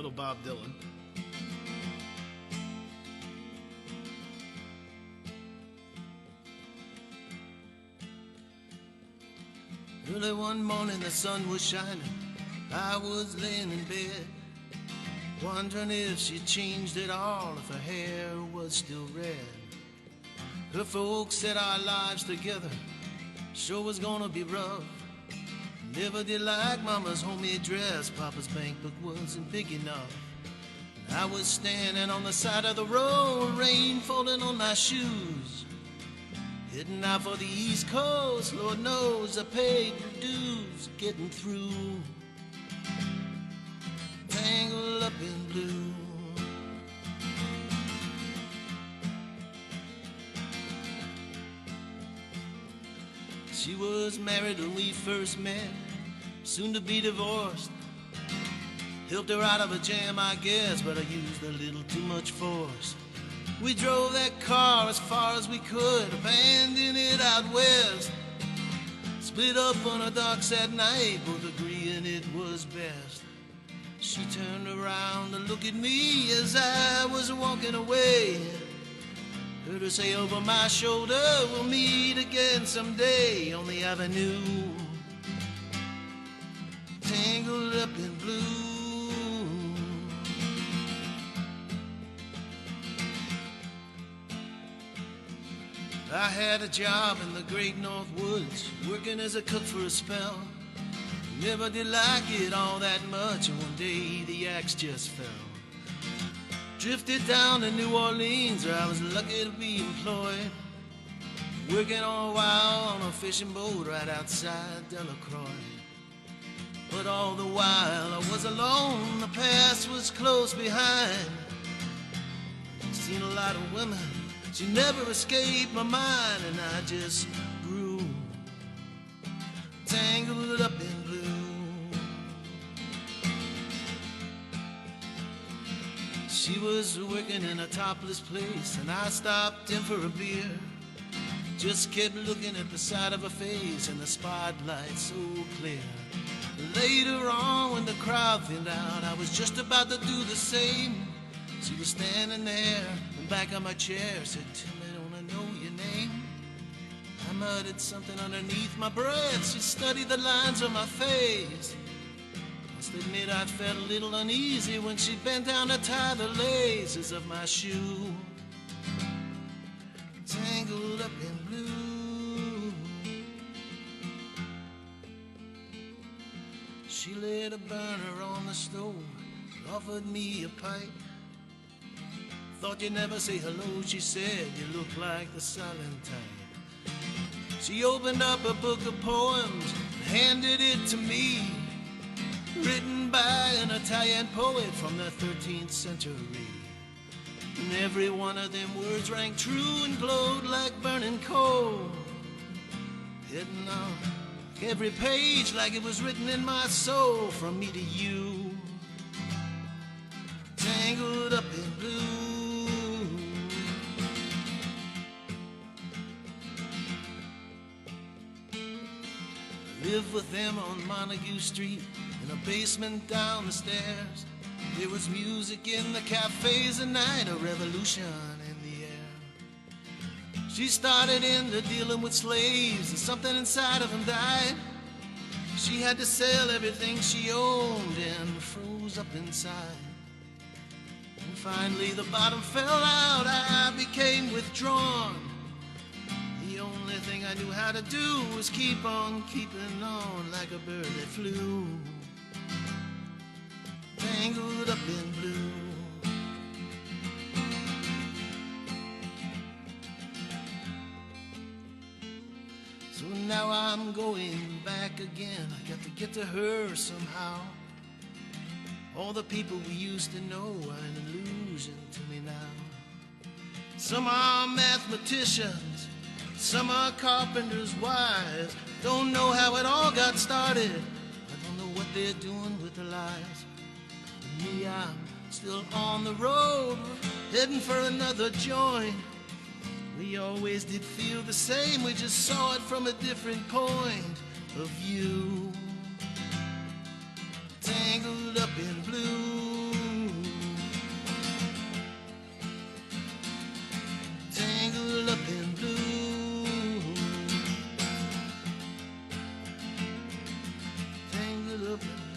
little Bob Dylan. Early one morning the sun was shining, I was laying in bed, wondering if she changed at all, if her hair was still red. Her folks said our lives together sure was gonna be rough. Never did like Mama's homemade dress, Papa's bank book wasn't big enough. And I was standing on the side of the road, rain falling on my shoes, heading out for the East Coast. Lord knows I paid the dues getting through. Tangled up in blue. She was married when we first met, soon to be divorced. Helped her out of a jam, I guess, but I used a little too much force. We drove that car as far as we could, abandoning it out west. Split up on the docks at night, both agreeing it was best. She turned around to look at me as I was walking away. Heard her say over my shoulder, we'll meet again someday on the avenue. Tangled up in blue. I had a job in the great North Woods, working as a cook for a spell. Never did like it all that much, and one day the axe just fell. Drifted down to New Orleans, where I was lucky to be employed, working all a while on a fishing boat right outside Delacroix. But all the while I was alone, the past was close behind. Seen a lot of women, she never escaped my mind, and I just grew tangled up in blue. She was working in a topless place, and I stopped in for a beer. Just kept looking at the side of her face and the spotlight so clear. Later on, when the crowd thinned out, I was just about to do the same. She was standing there in the back of my chair, said, "Tell me, don't I know your name?" I muttered something underneath my breath. She studied the lines on my face. Must admit I felt a little uneasy when she bent down to tie the laces of my shoe. Tangled up in blue. She lit a burner on the stove, offered me a pipe. Thought you'd never say hello, she said, you look like the silent type. She opened up a book of poems and handed it to me, written by an Italian poet from the 13th century. And every one of them words rang true and glowed like burning coal, hitting on every page like it was written in my soul, from me to you. Tangled up in blue. I lived with them on Montague Street, in a basement down the stairs. There was music in the cafes at night, a revolution in the air. She started into dealing with slaves, and something inside of them died. She had to sell everything she owned and froze up inside. And finally the bottom fell out, I became withdrawn. The only thing I knew how to do was keep on keeping on like a bird that flew. Tangled up in blue. So now I'm going back again. I got to get to her somehow. All the people we used to know are an illusion to me now. Some are mathematicians, some are carpenters' wives. Don't know how it all got started, I don't know what they're doing with their lives. Me, I'm still on the road, heading for another joint. We always did feel the same, we just saw it from a different point of view. Tangled up in blue. up and